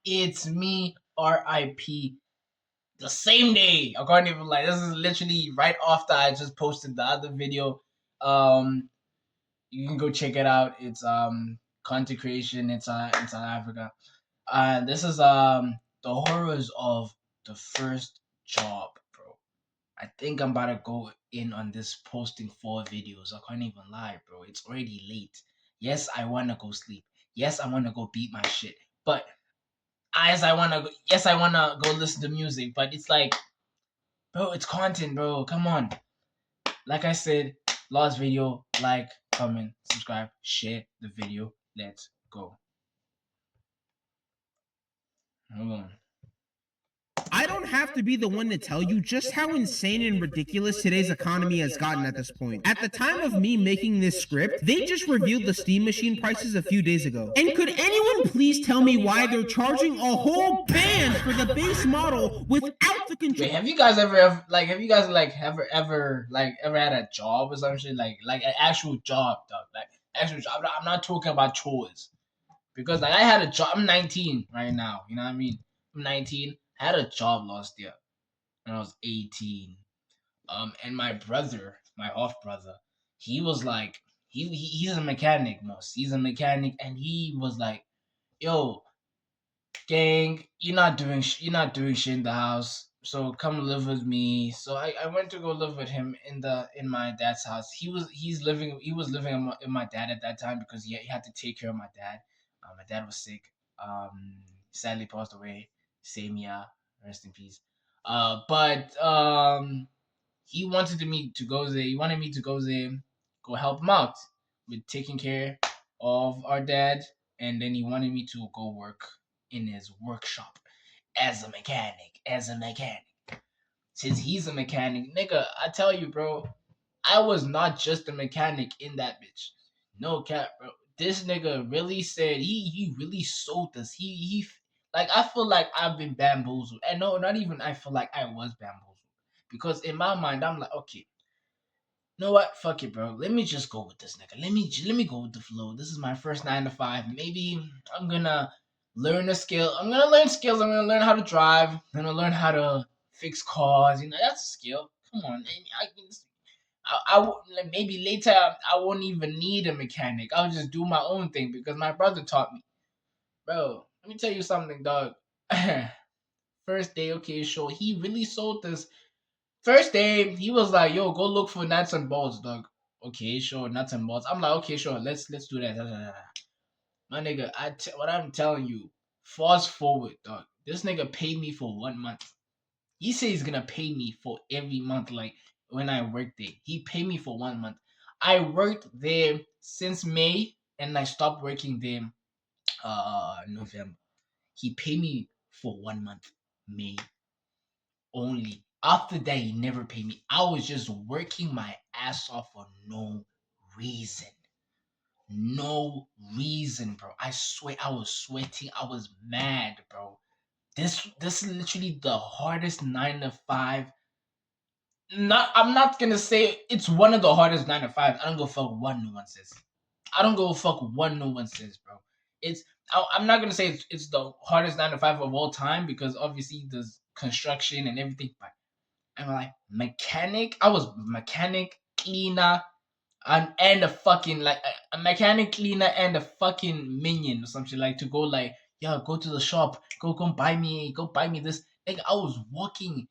It's me, RIP. The same day. I can't even lie. This is literally right after I just posted the other video. Um, you can go check it out. It's content creation in South Africa. This is the horrors of the first job, bro. I think I'm about to go in on this posting 4 videos. I can't even lie, bro. It's already late. Yes, I wanna go sleep. Yes, I wanna go beat my shit. But I wanna go listen to music. But it's like, bro, it's content, bro. Come on. Like I said, last video, like, comment, subscribe, share the video. Let's go. Hold on. I don't have to be the one to tell you just how insane and ridiculous today's economy has gotten at this point. At the time of me making this script, they just revealed the Steam Machine prices a few days ago. And could anyone please tell me why they're charging a whole band for the base model without the control? Wait, have you guys ever had a job or some shit, like an actual job, dog? Like actual job. I'm not talking about chores. Because like I had a job. I'm 19 right now. You know what I mean? I'm 19. I had a job last year when I was 18. And my brother, my half brother, he was like, he's a mechanic, most. He's a mechanic, and he was like, "Yo, gang, you're not doing shit in the house. So come live with me." So I went to go live with him in my dad's house. He was living in my dad at that time because he had to take care of my dad. My dad was sick. Sadly passed away. Same year. Rest in peace. But he wanted me to go there. He wanted me to go there, go help him out with taking care of our dad, and then he wanted me to go work in his workshop as a mechanic. As a mechanic, since he's a mechanic, nigga, I tell you, bro, I was not just a mechanic in that bitch. No cap, bro. This nigga really said he really sold us. He like I feel like I've been bamboozled. And no, not even I feel like I was bamboozled. Because in my mind, I'm like, okay, you know what? Fuck it, bro. Let me just go with this nigga. Let me go with the flow. This is my first 9 to 5. Maybe I'm gonna learn a skill. I'm gonna learn skills. I'm gonna learn how to drive. I'm gonna learn how to fix cars. You know, that's a skill. Come on, and like maybe later I won't even need a mechanic. I'll just do my own thing because my brother taught me, bro. Let me tell you something, dog. First day, okay, sure. He really sold this. First day, he was like, "Yo, go look for nuts and bolts, dog." Okay, sure, nuts and bolts. I'm like, okay, sure, let's do that. My nigga, what I'm telling you, fast forward, dog. This nigga paid me for 1 month. He said he's gonna pay me for every month, like when I work there. He paid me for 1 month. I worked there since May, and I stopped working there November. He paid me for 1 month, May only. After that, he never paid me. I was just working my ass off for no reason. No reason, bro. I swear I was sweating. I was mad, bro. This is literally the hardest 9 to 5. I'm not gonna say it's one of the hardest 9 to 5. I don't go fuck what no one says. I don't go fuck what no one says, bro. It's I'm not gonna say it's the hardest 9 to 5 of all time because obviously there's construction and everything, but I'm like mechanic. I was mechanic, cleaner, and a fucking like a mechanic, cleaner, and a fucking minion or something like to go like, yeah, go to the shop, go buy me this. Like I was walking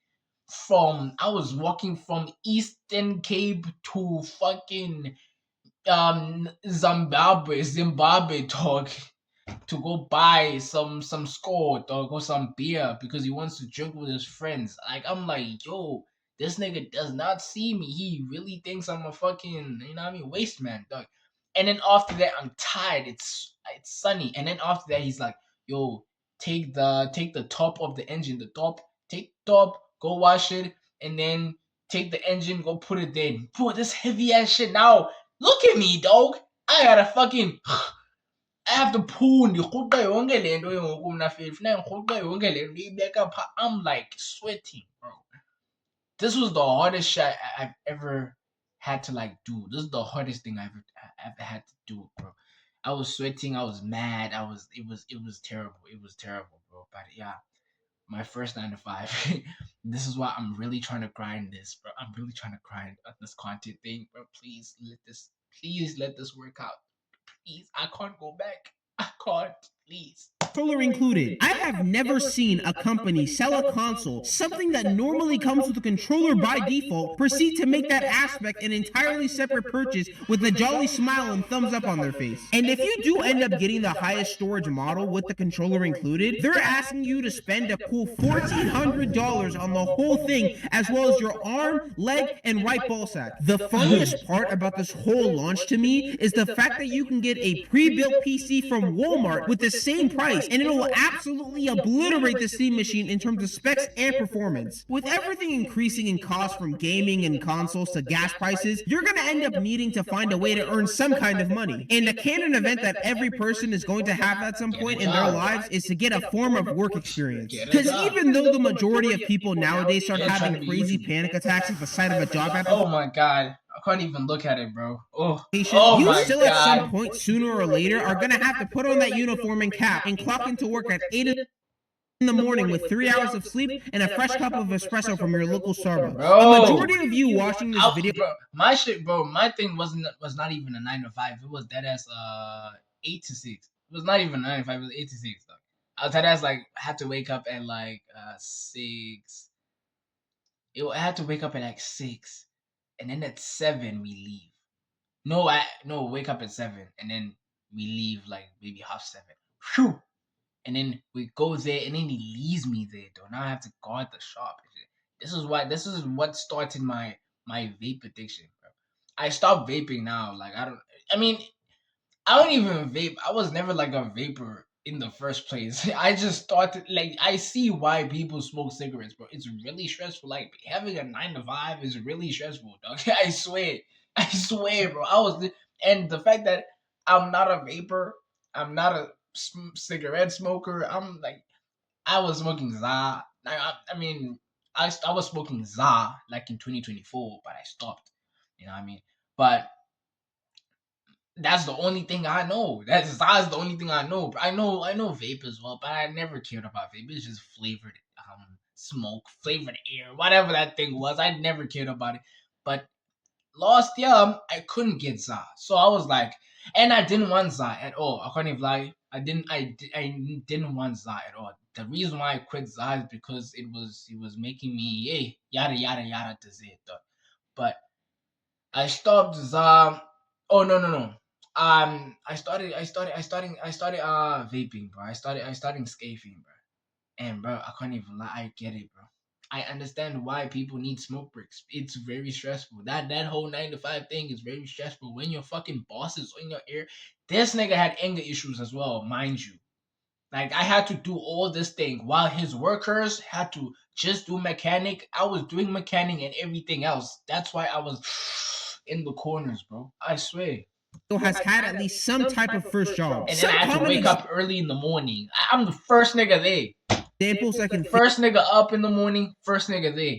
from Eastern Cape to fucking Zimbabwe talk to go buy some score dog or some beer because he wants to drink with his friends. Like I'm like, yo, this nigga does not see me. He really thinks I'm a fucking, you know what I mean, waste man, dog. And then after that, I'm tired. It's sunny. And then after that, he's like, yo, take the top of the engine, take top, go wash it, and then take the engine, go put it there. Bro, this heavy ass shit. Now look at me, dog. I gotta fucking I have to pull ndirhuqa yonke le nto ngoku mna fethu funeka ndirhuqe yonke le nto ndiyibeka phaa. I'm like sweating, bro. This was the hardest shit I've ever had to like do. This is the hardest thing I've ever had to do, bro. I was sweating. I was mad. It was terrible. It was terrible, bro. But yeah, my first 9 to 5. This is why I'm really trying to grind this, bro. I'm really trying to grind this content thing, bro. Please let this work out. Please, I can't go back. I can't. Please. Controller included. I have never seen a company sell a console, something that normally comes with a controller by default, proceed to make that aspect an entirely separate purchase with a jolly smile and thumbs up on their face. And if you do end up getting the highest storage model with the controller included, they're asking you to spend a cool $1,400 on the whole thing, as well as your arm, leg, and right ball sack. The funniest part about this whole launch to me is the fact that you can get a pre-built PC from Walmart with the same price, and it will absolutely obliterate the Steam machine in terms of specs and performance. With everything increasing in cost from gaming and consoles to gas prices, you're going to end up needing to find a way to earn some kind of money. And a canon event that every person is going to have at some point in their lives is to get a form of work experience. Because even though the majority of people nowadays start having crazy panic attacks at the sight of a job application, oh my god, I can't even look at it, bro. Oh you my still god. at some point, sooner or later, are going to have to put on that uniform and cap and clock into work at 8 in the morning with 3 hours of sleep and a fresh cup of espresso from your local Starbucks. Bro, The majority of you watching this video, bro, my thing was not even a 9 to 5. It was dead as 8 to 6. It was not even 9 to 5. It was 8 to 6. Though. I was dead as like had to wake up at like 6. I had to wake up at like 6, and then at 7 we leave. No, wake up at 7, and then we leave like maybe 6:30. Phew. And then we go there, and then he leaves me there, though. Now I have to guard the shop. This is what started my vape addiction, bro. I stopped vaping now. Like I don't even vape. I was never like a vapor in the first place. I just started like I see why people smoke cigarettes, bro. It's really stressful. Like having a 9 to 5 is really stressful, dog. I swear, bro. And the fact that I'm not a vapor, I'm not a cigarette smoker. I was smoking za. I was smoking za like in 2024, but I stopped. You know what I mean? But that's the only thing I know. That's the only thing I know. I know vape as well, but I never cared about vape. It's just flavored smoke, flavored air, whatever that thing was. I never cared about it. But last year I couldn't get za, so I was like, and I didn't want za at all. I can't even lie. I didn't want za at all. The reason why I quit za is because it was making me yada yada yada to say it though. But I stopped za. Oh no. I started vaping, bro. I started scaping, bro. And bro, I can't even lie. I get it, bro. I understand why people need smoke breaks. It's very stressful. That whole 9 to 5 thing is very stressful when your fucking boss is in your ear. This nigga had anger issues as well, mind you. Like I had to do all this thing while his workers had to just do mechanic. I was doing mechanic and everything else. That's why I was in the corners, bro. I swear. has had at least some type of first job. And then I had to wake up early in the morning. I'm the first nigga there. Examples I can First nigga up in the morning, first nigga there.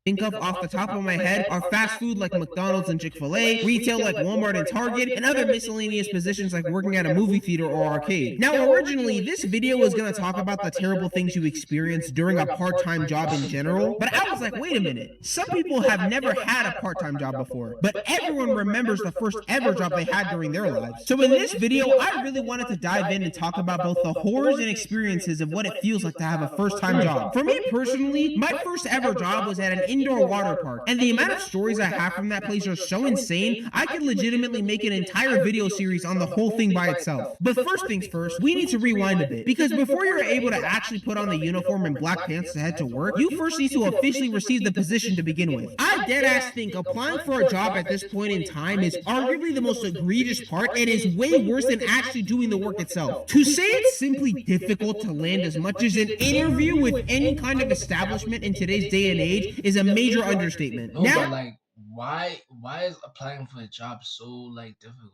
think of off the top of my head are fast food like McDonald's and Chick-fil-A, retail like Walmart and Target, and other miscellaneous positions like working at a movie theater or arcade. Now, originally, this video was going to talk about the terrible things you experience during a part-time job in general, but I was like, wait a minute. Some people have never had a part-time job before, but everyone remembers the first ever job they had during their lives. So in this video, I really wanted to dive in and talk about both the horrors and experiences of what it feels like to have a first-time job. For me personally, my first ever job was at an indoor water park, and the amount of stories I have from that place are so insane, I could legitimately make an entire video series on the whole thing by itself. But first things first, we need to rewind a bit, because before you're able to actually put on the uniform and black pants to head to work, you first need to officially receive the position to begin with. I deadass think applying for a job at this point in time is arguably the most egregious part and is way worse than actually doing the work itself. To say it's simply difficult to land as much as an interview with any kind of establishment in today's day and age is a major understatement. No, but like, why is applying for a job so like difficult?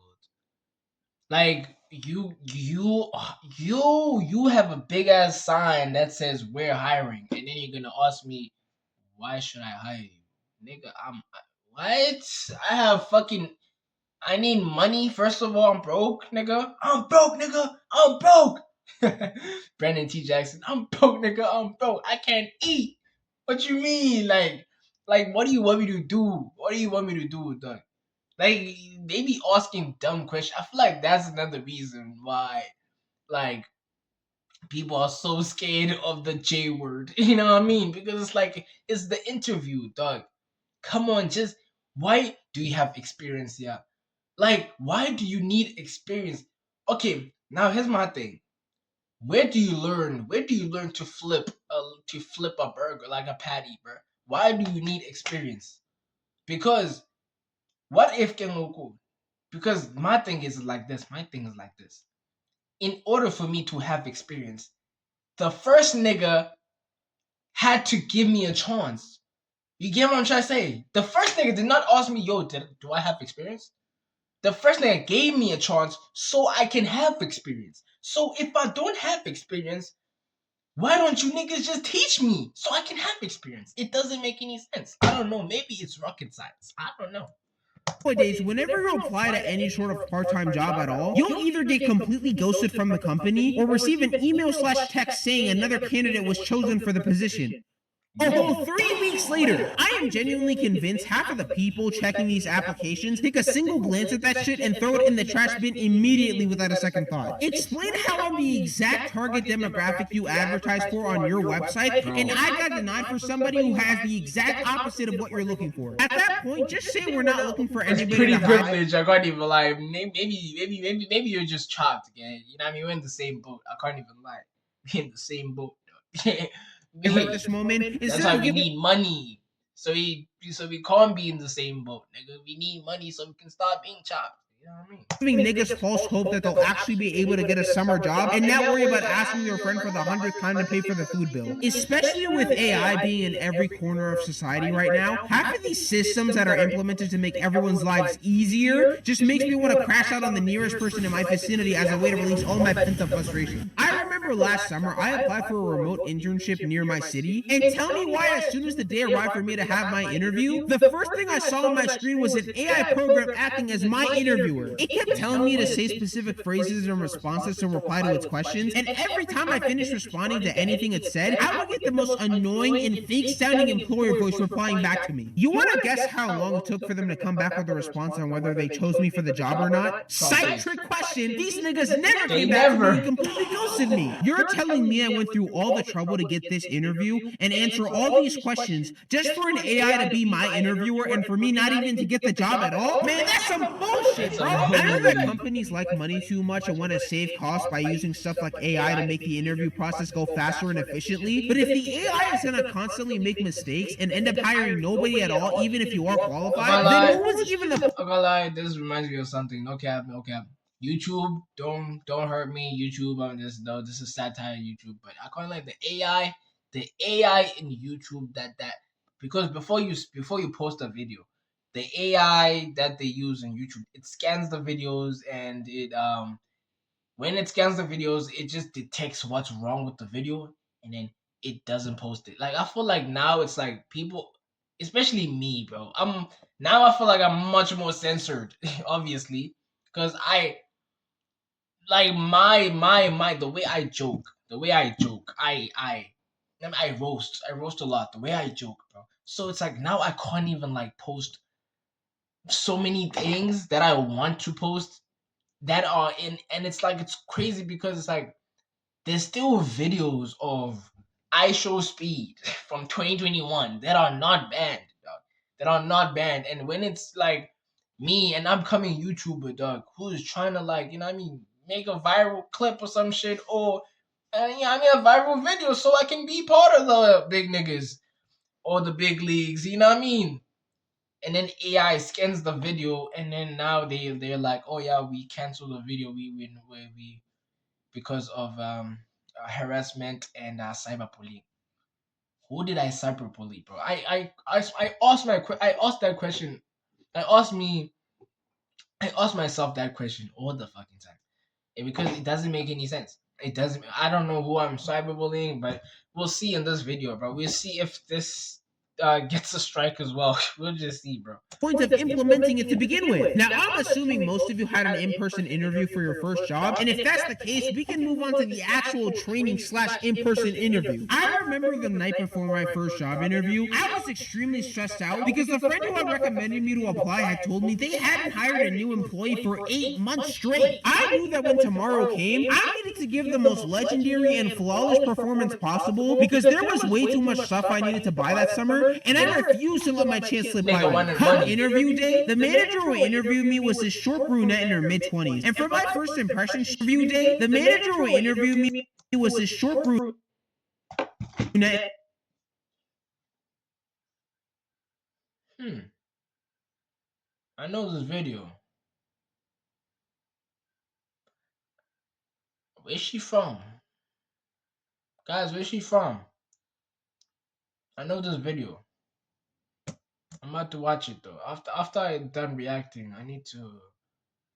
Like you have a big ass sign that says we're hiring, and then you're gonna ask me why should I hire you, nigga? I need money. First of all, I'm broke, nigga. I'm broke. Brandon T. Jackson, I'm broke, nigga. I'm broke. I can't eat. What you mean? Like, what do you want me to do? What do you want me to do, dog? Like, they be asking dumb questions. I feel like that's another reason why, like, people are so scared of the J word. You know what I mean? Because it's like, it's the interview, dog. Come on, just why do you have experience here? Like, why do you need experience? Okay, now here's my thing. Where do you learn? Where do you learn to flip a burger like a patty, bro? Why do you need experience? Because what if Kengoku? Because my thing is like this. My thing is like this. In order for me to have experience, the first nigga had to give me a chance. You get what I'm trying to say? The first nigga did not ask me, yo, do I have experience? The first nigga gave me a chance so I can have experience. So if I don't have experience, why don't you niggas just teach me so I can have experience? It doesn't make any sense. I don't know. Maybe it's rocket science. I don't know. Nowadays, whenever you apply to any sort of part-time job at all, you'll either get completely ghosted from the company or receive an email/text saying another candidate was chosen for the position. Although 3 weeks later, I am genuinely convinced half of the people checking these applications take a single glance at that shit and throw it in the trash bin immediately without a second thought. Explain how I'm the exact target demographic you advertise for on your website, and I got denied for somebody who has the exact opposite of what you're looking for. At that point, just say we're not looking for It's anybody pretty to hire. privileged. I can't even lie. Maybe you're just chopped, again. You know what I mean? We're in the same boat. I can't even lie. We're in the same boat. At this moment, That's instead why of we giving need money. So we can't be in the same boat, nigga. We need money so we can start being chopped. You know what I mean? niggas false hope that they'll actually be able to get a summer job and not worry about asking their friend for the 100th time to pay for the food bill. Especially with AI being in every corner of society right now, half of these systems that are implemented to make everyone's lives easier just makes me want to crash out on the nearest person in my vicinity as a way to release all my pent-up frustration. I remember last summer, I applied for a remote internship near my city, and tell me why as soon as the day arrived for me to have my interview, the first thing I saw on my screen was an AI program acting as my interviewer. It kept telling me to say specific phrases and responses to reply to its questions, and every time I finished responding to anything it said, I would get the most annoying and fake-sounding employer voice replying back to me. You want to guess how long it took for them to come back with a response on whether they chose me for the job or not? Side trick question, these niggas never came back to me and completely ghosted me. You're telling me I went through all the trouble to get this interview and answer all these questions just for an AI to be my interviewer and for me not even to get the job at all? Man, that's some bullshit, bro. I know that companies like money too much and want to save costs by using stuff like AI to make the interview process go faster and efficiently. But if the AI is going to constantly make mistakes and end up hiring nobody at all, even if you are qualified, then what was even the I'm gonna lie, this reminds me of something. No cap, no cap. YouTube, don't hurt me. YouTube, this is satire YouTube, but I can't like the AI in YouTube that because before you post a video, the AI that they use in YouTube, it scans the videos and it when it scans the videos, it just detects what's wrong with the video and then it doesn't post it. Like I feel like now it's like people, especially me, bro. I feel like I'm much more censored, obviously, because I like my the way I joke, I roast a lot. The way I joke, bro. So it's like now I can't even like post so many things that I want to post that are in, and it's like it's crazy because it's like there's still videos of I Show Speed from 2021 that are not banned, dog. That are not banned. And when it's like me, an upcoming YouTuber, dog, who is trying to like, you know what I mean, make a viral clip or some shit, or a viral video so I can be part of the big niggas or the big leagues, you know what I mean? And then AI scans the video, and then now they're like, oh yeah, we cancel the video, we because of harassment and cyberbullying. Who did I cyberbully, bro? I asked that question. I asked me I ask myself that question all the fucking time. And because it doesn't make any sense. It doesn't. I don't know who I'm cyberbullying, but we'll see in this video, bro. We'll see if this gets a strike as well. We'll just see, bro. Point of implementing it to begin with. Now, I'm assuming most of you had an in-person interview for your first job, and if that's the case, we can move on to the actual training / in-person interview. I remember the night before my first job interview, I was extremely stressed out because the friend who had recommended me to apply had told me they hadn't hired a new employee for 8 months straight. I knew that when tomorrow came, I needed to give the most legendary and flawless performance possible because there was way too much stuff I needed to buy that summer, and I refused to let my chance slip by. Come interview day, the manager who interviewed me was this short brunette in her mid-20s. And for my first impression interview day, the manager who interviewed me was this short brunette. I know this video. Where's she from? Guys, where's she from? I know this video. I'm about to watch it though. After I'm done reacting, I need to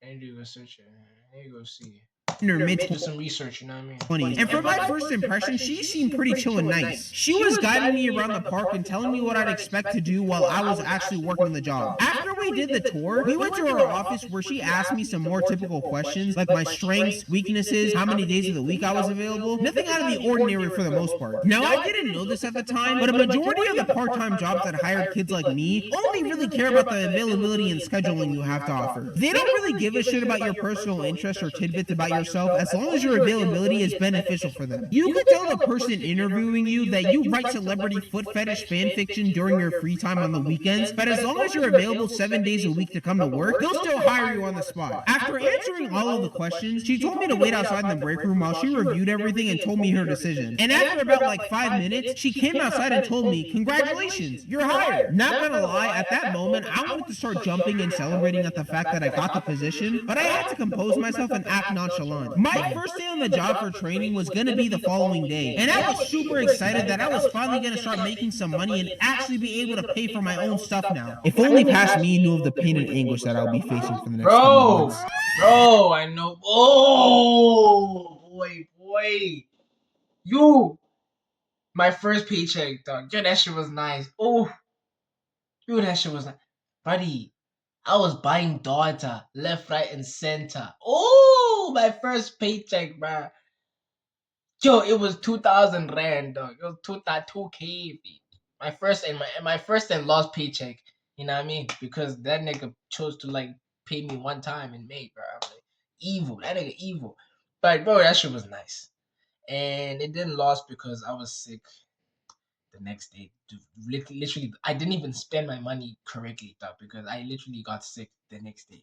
go search it. I need to go see. In her mid Do some research, you know what I mean? And for my first impression, she seemed pretty chill and nice. She was guiding me around the park and telling me what I'd expect to do while I was actually working the job. After we did the tour, we went to her office where she asked me some more typical questions, like my strengths, weaknesses, how many days of the week I was available. Nothing out of the ordinary for the most part. Now, I didn't know this at the time, but a majority of the part-time jobs that hired kids like me only really care about the availability and scheduling you have to offer. They don't really give a shit about your personal interests or tidbits about yourself as long as your availability is beneficial for them. You could tell the person interviewing you that you write celebrity foot fetish fan fiction during your free time on the weekends, but as long as you're available 7 days a week to come to work, they'll still hire you on the spot. After answering all of the questions, she told me to wait outside in the break room while she reviewed everything and told me her decision. And after about like 5 minutes, she came outside and told me, "Congratulations, you're hired." Not gonna lie, at that moment, I wanted to start jumping and celebrating at the fact that I got the position, but I had to compose myself and act nonchalant. My first day on the job for training was going to be the following day, and I was super excited that I was finally going to start making some money and actually be able to pay for my own stuff now. If only past me knew of the pain and anguish that I'll be facing for the next couple months. Bro, I know. Oh, boy. My first paycheck, dog. Yo, that shit was nice. Oh, that shit was nice. Buddy, I was buying data left, right, and center. Oh, my first paycheck, bro. Yo, it was 2,000 rand, dog. It was 2K. My first and last paycheck. You know what I mean? Because that nigga chose to like pay me one time in May, bro. I'm like, evil. That nigga evil. But bro, that shit was nice, and it didn't last because I was sick the next day. Literally, I didn't even spend my money correctly, dog, because I literally got sick the next day.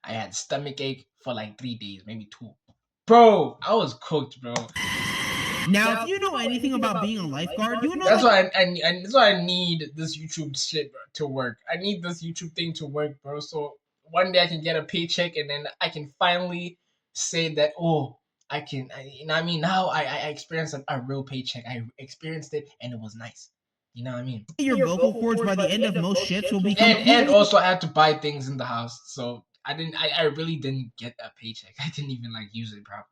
I had stomach ache for like 3 days, maybe 2. Bro, I was cooked, bro. Now, if you know anything about being a lifeguard, you know that's why that's why I need this YouTube shit, bro, to work. I need this YouTube thing to work, bro. So one day I can get a paycheck, and then I can finally say that, oh, you know what I mean? Now I experienced a real paycheck. I experienced it, and it was nice. You know what I mean? your vocal cords by the end of most shifts will be and also I had to buy things in the house, so I really didn't get a paycheck. I didn't even like use it properly.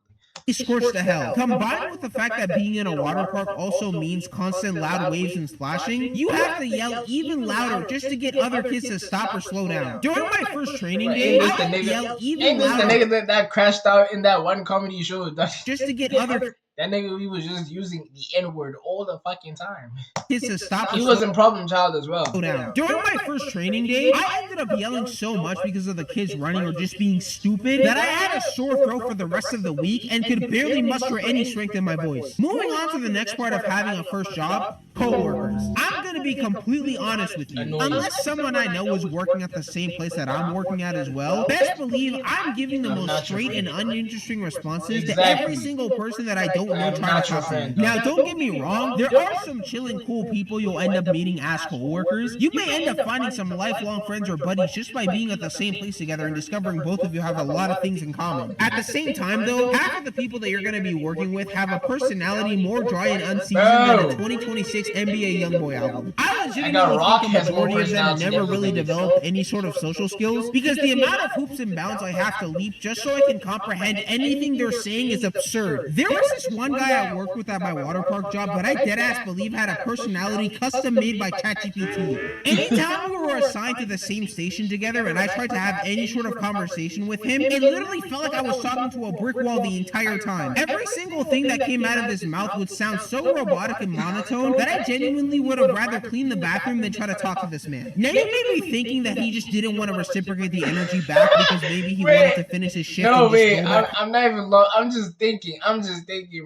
Scorched to hell. Combined with the fact that being in a water park also means constant loud waves and splashing, you have to yell even louder just to get other kids to stop or slow down. During my first training day, I had to yell even louder. The nigga that crashed out in that one comedy show. Just to get other... That nigga, he was just using the N-word all the fucking time. Kids to stop. He was a problem child as well. During my first training day, I ended up yelling so much because of the kids running or just being stupid that I had a sore throat for the rest of the week and could barely muster any strength in my voice. Moving on to the next part of having a first job, co-workers. I'm going to be completely honest with you. Unless someone I know is working at the same place that I'm working at as well, best believe I'm giving the most straight and uninteresting responses to every single person that I don't know trying to talk to me. Now, don't get me wrong, there are some chilling, cool people you'll end up meeting as co-workers. You may end up finding some lifelong friends or buddies just by being at the same place together and discovering both of you have a lot of things in common. At the same time, though, half of the people that you're going to be working with have a personality more dry and unseasoned than a 2026 NBA YoungBoy album. I I legitimately got Rock think the has more majority of them personality never than really Lil Baby. developed any sort of social skills because the amount of hoops and bounds I have to leap just so I can comprehend anything they're saying is absurd. There was this one guy I worked with at my water park job that I deadass believe had a personality custom made by ChatGPT. Anytime we were assigned to the same station together and I tried to have any sort of conversation with him, it literally felt like I was talking to a brick wall the entire time. Every single thing that came out of his mouth would sound so robotic and monotone that I genuinely would have rather cleaned the bathroom than try to talk to this man. Now you may be thinking that he just didn't want to reciprocate the energy back because maybe he wanted to finish his shift No, and just wait, go back. I'm not even low. I'm just thinking,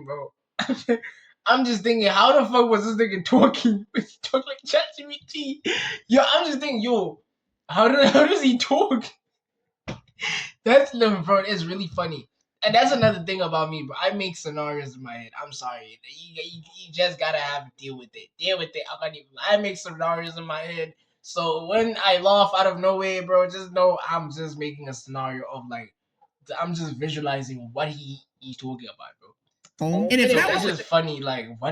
bro. I'm just thinking, how the fuck was this nigga talking? Talk like ChatGPT. Yo, I'm just thinking, yo, how does he talk? That's no, bro. It's really funny, and that's another thing about me, bro. I make scenarios in my head. I'm sorry, you just gotta have to deal with it. Deal with it. I make scenarios in my head. So when I laugh out of nowhere, bro, just know I'm just making a scenario of like I'm just visualizing what he's talking about, bro. And if So that it's was just funny, like, how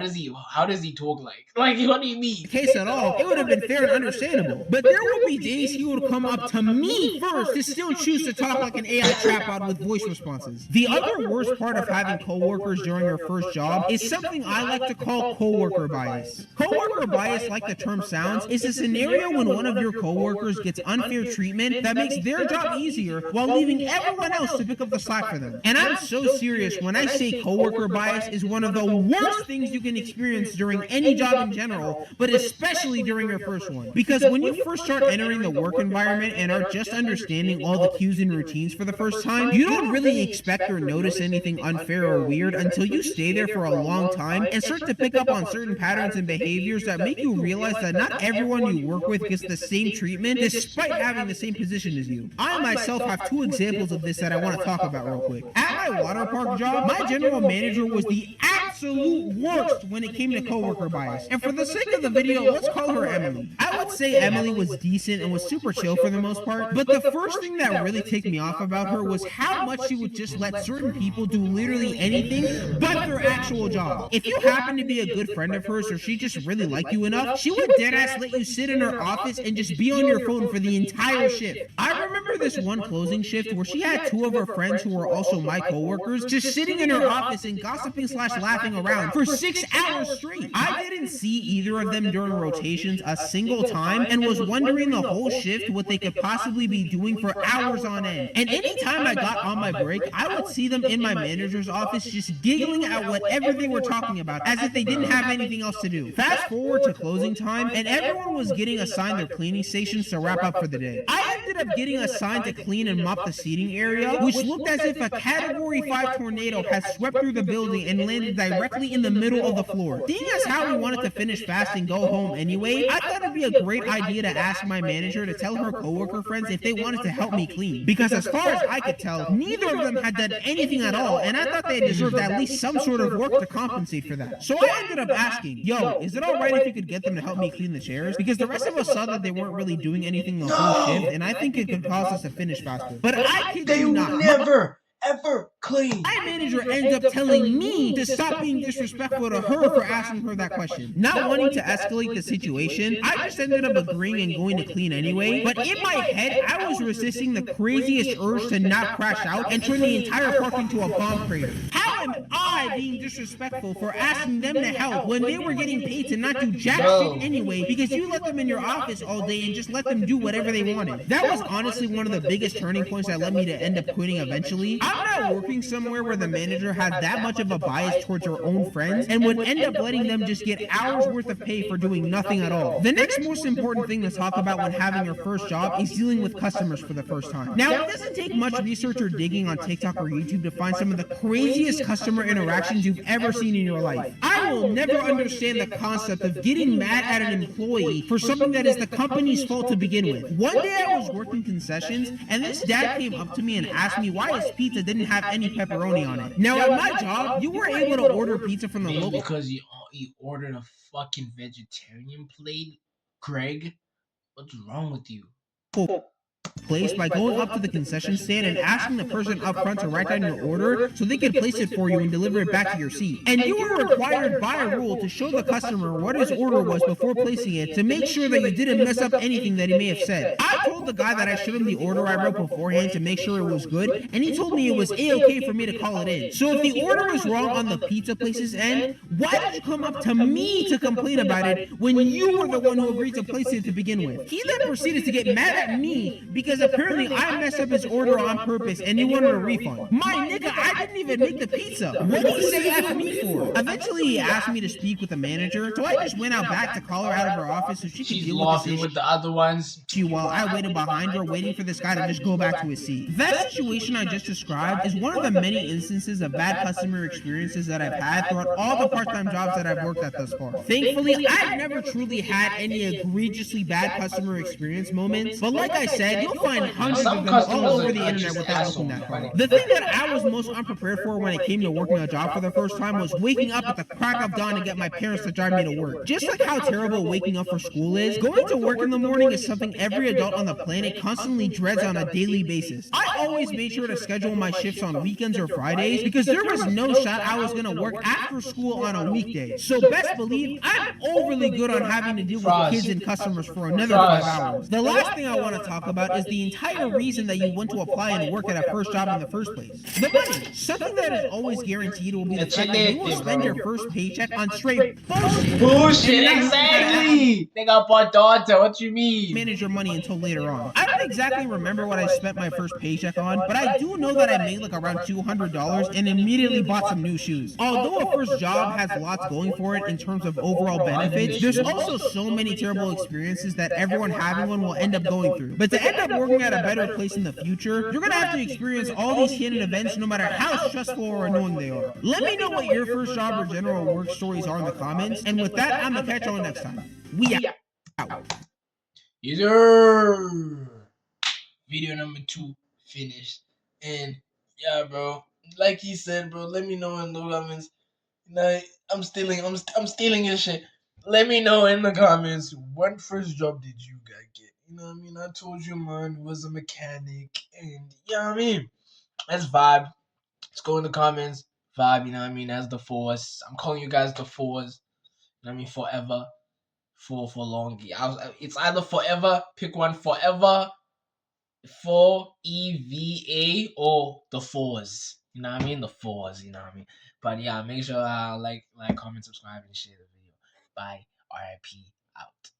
does he talk like? Like, what do you mean? the case at all, it would have been fair and understandable. But there would be days he would come up to me first to still choose to talk like an AI chatbot with voice responses. The other worst part of having coworkers during your first job is something I like to call coworker bias. Coworker bias, like the term sounds, is a scenario when one of your coworkers gets unfair treatment that makes their job easier while leaving everyone else to pick up the slack for them. And I'm so serious when I say coworker bias is one of the worst things you can experience during any job in general, but especially during your first one. Because when you first start entering the work environment and are just understanding all the cues and routines for the first time, you don't really expect or notice anything unfair or weird until you stay there for a long time and start to pick up on certain patterns and behaviors that make you realize that not everyone you work with gets the same treatment despite having the same position as you. I myself have two examples of this that I want to talk about real quick. At my water park job, my general manager was the absolute worst when it came to coworker bias. And for the sake of the video, let's call her Emily. I would say Emily was decent and was super chill for the most part, but the first thing that really ticked me off about her was how much she would just let certain people do literally anything but their actual job. If you happen to be a good friend of hers or she just really liked you enough, she would deadass let you sit in her office and just be on your phone for the entire shift. I remember this one closing shift where she had two of her friends who were also my coworkers just sitting in her office and gossiping / laughing around for 6 hours straight. I didn't see either of them during rotations a single time and was wondering the whole shift what they could possibly be doing for hours on end. And anytime I got on my break, I would see them in my manager's office just giggling at whatever they were talking about as if they didn't have anything else to do. Fast forward to closing time and everyone was getting assigned their cleaning stations to wrap up for the day. I ended up getting assigned to clean and mop the seating area, which looked as if a Category 5 tornado had swept through the building and landed directly in the middle of the floor. Seeing as how we wanted to finish fast and go home anyway, I thought it'd be a great idea to ask my manager to tell her coworker friends if they wanted to help me clean. Because as far as I could tell, neither of them had done anything at all, and I thought they deserved at least some sort of work to compensate for that. So I ended up asking, yo, is it alright if you could get them to help me clean the chairs? Because the rest of us saw that they weren't really doing anything the whole shift, and I think it could cause us to finish faster. But I kid you not. Never ever clean. My manager ends up telling me to stop being disrespectful to her for asking her that question. Not wanting to escalate the situation, I just ended up agreeing and going to clean anyway. But in my head, I was resisting the craziest urge to not crash out and turn the entire park into a bomb crater. How am I being disrespectful for asking them to help when they were getting paid to not do jack shit anyway because you let them in your office all day and just let them do whatever they wanted? That was honestly one of the biggest turning points that led me to end up quitting eventually. I'm not working somewhere where the manager had that much of a bias towards her own friends and would end up letting them just get hours worth of pay for doing nothing at all. The next most important thing to talk about when having your first job is dealing with customers for the first time. Now, it doesn't take much research or digging on TikTok or YouTube to find some of the craziest customer interactions you've ever seen in your life. I will never understand the concept of getting mad at an employee for something that is the company's fault to begin with. One day I was working concessions and this dad came up to me and asked me why his pizza didn't have any pepperoni on it. Now at my job, you were able to order pizza from the Maybe local. because you ordered a fucking vegetarian plate, Greg. What's wrong with you? place by going up to the concession stand and asking the person up front to write down your order so they could place it for you and deliver it back to your seat. And you were required by rule to show the customer what his order was before placing it to make sure that you didn't mess up anything that he may have said. I told the guy that I showed him the order I wrote beforehand to make sure it was good, and he told me it was a-okay for me to call it in. So if the order was wrong on the pizza place's end, why did you come up to me to complain about it when you were the one who agreed to place it to begin with? He then proceeded to get mad at me because apparently I messed up his order on purpose and he wanted a refund. My nigga, I didn't even make the pizza. What did he say F me for? Eventually, he asked me to speak with the manager, so I just went out back to call her out of her office so she could She's deal with laughing this with issue. the other ones. While I waited behind her, waiting for this guy to just go back to his seat. That situation I just described is one of the many instances of bad customer experiences that I've had throughout all the part-time jobs that I've worked at thus far. Thankfully, I've never truly had any egregiously bad customer experience moments, but like I said, you'll find hundreds of them all over the internet without looking that far. The thing that I was most unprepared for when it came to working a job for the first time was waking up at the crack of dawn to get my parents to drive me to work. Just like how terrible waking up for school is, going to work in the morning is something every adult on the planet constantly dreads on a daily basis. I always made sure to schedule my shifts on weekends or Fridays because there was no shot I was going to work after school on a weekday. So best believe I'm overly good on having to deal with kids and customers for another 5 hours. The last thing I want to talk about is the entire reason that you went to apply and work at a first job in the first place. The money. Something that is always guaranteed will be the fact that you will spend your first paycheck on straight bullshit. Bullshit, exactly. They got bought daughter. What you mean? Manage your money until later on. I don't exactly remember what I spent my first paycheck on, but I do know that I made like around $200 and immediately bought some new shoes. Although a first job has lots going for it in terms of overall benefits, there's also so many terrible experiences that everyone having one will end up going through. But to end up working at a better place in the future, you're gonna have to experience all these hidden events no matter how stressful or annoying they are. Let me know what your first job or general work stories are in the comments, and with that, I'm gonna catch y'all next time. We out. Either video number 2 finished, and yeah, bro, like he said, bro, let me know in the comments. I'm stealing your shit. Let me know in the comments what first job did you guys get. You know what I mean? I told you mine was a mechanic, and you know what I mean? Let's vibe. Let's go in the comments. Vibe, you know what I mean? That's the force. I'm calling you guys the fours. You know what I mean? Forever. For long. It's either forever, pick one, forever, 4EVA, or the fours. You know what I mean? The fours, you know what I mean? But yeah, make sure like, comment, subscribe, and share the video. Bye. RIP out.